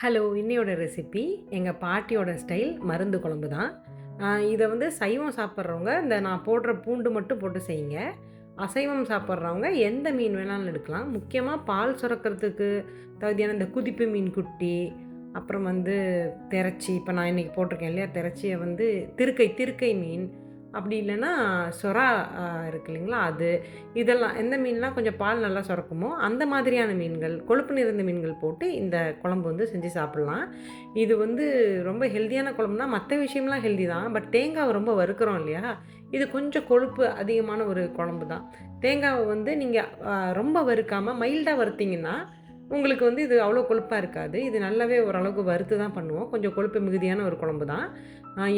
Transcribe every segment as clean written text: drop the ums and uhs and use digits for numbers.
Hello! இன்னையோட recipe எங்கள் பாட்டியோட ஸ்டைல் மருந்து குழம்பு தான். இதை வந்து சைவம் சாப்பிட்றவங்க இந்த நான் போடுற பூண்டு மட்டும் போட்டு செய்யுங்க. அசைவம் சாப்பிட்றவங்க எந்த மீன் வேணாலும் எடுக்கலாம். முக்கியமாக பால் சுரக்கிறதுக்கு தகுதியான இந்த குதிப்பு மீன் குட்டி, அப்புறம் வந்து திரச்சி, இப்போ நான் இன்றைக்கி போட்டிருக்கேன் இல்லையா, திரச்சியை வந்து திருக்கை திருக்கை மீன், அப்படி இல்லைன்னா சொரா இருக்கு இல்லைங்களா, அது இதெல்லாம் எந்த மீன்லாம் கொஞ்சம் பால் நல்லா சுரக்குமோ அந்த மாதிரியான மீன்கள், கொழுப்பு நிறைந்த மீன்கள் போட்டு இந்த குழம்பு வந்து செஞ்சு சாப்பிட்லாம். இது வந்து ரொம்ப ஹெல்த்தியான குழம்புனா, மற்ற விஷயம்லாம் ஹெல்தி தான். பட் தேங்காவை ரொம்ப வறுக்கிறோம் இல்லையா, இது கொஞ்சம் கொழுப்பு அதிகமான ஒரு குழம்பு தான். தேங்காவை வந்து நீங்கள் ரொம்ப வறுக்காமல் மைல்டாக வறுத்தீங்கன்னா உங்களுக்கு வந்து இது அவ்வளோ கொழுப்பாக இருக்காது. இது நல்லாவே ஓரளவுக்கு வறுத்து தான் பண்ணுவோம். கொஞ்சம் கொழுப்பு மிகுதியான ஒரு குழம்பு தான்.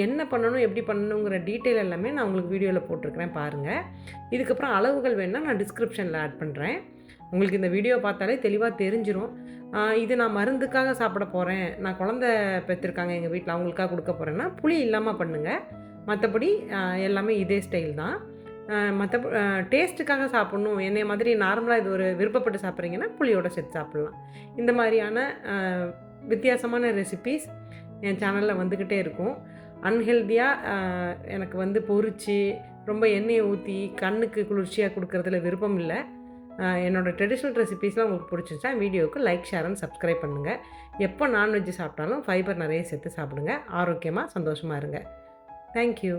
என்ன பண்ணணும், எப்படி பண்ணணுங்கிற டீட்டெயில் எல்லாமே நான் உங்களுக்கு வீடியோவில் போட்டிருக்கிறேன் பாருங்கள். இதுக்கப்புறம் அளவுகள் வேணுன்னா நான் டிஸ்கிரிப்ஷனில் ஆட் பண்ணுறேன். உங்களுக்கு இந்த வீடியோ பார்த்தாலே தெளிவாக தெரிஞ்சிரும். இது நான் மருந்துக்காக சாப்பிட போகிறேன், நான் குழந்த பெற்றிருக்காங்க எங்கள் வீட்டில், அவங்களுக்காக கொடுக்க போகிறேன்னா புளி இல்லாமல் பண்ணுங்கள். மற்றபடி எல்லாமே இதே ஸ்டைல் தான். மற்ற டேஸ்ட்டுக்காக சாப்பிட்ணும், என்னைய மாதிரி நார்மலாக இது ஒரு விருப்பப்பட்டு சாப்பிட்றீங்கன்னா புளியோட சேர்த்து சாப்பிட்லாம். இந்த மாதிரியான வித்தியாசமான ரெசிபீஸ் என் சேனலில் வந்துக்கிட்டே இருக்கும். அன்ஹெல்தியாக எனக்கு வந்து பொரித்து ரொம்ப எண்ணெயை ஊற்றி கண்ணுக்கு குளிர்ச்சியாக கொடுக்குறதுல விருப்பம் இல்லை. என்னோடய ட்ரெடிஷ்னல் ரெசிபீஸ்லாம் உங்களுக்கு பிடிச்சிருச்சா வீடியோவுக்கு லைக், ஷேர் அண்ட் சப்ஸ்கிரைப் பண்ணுங்கள். எப்போ நான்வெஜ் சாப்பிட்டாலும் ஃபைபர் நிறைய சேர்த்து சாப்பிடுங்க. ஆரோக்கியமாக சந்தோஷமாக இருங்க. தேங்க்யூ.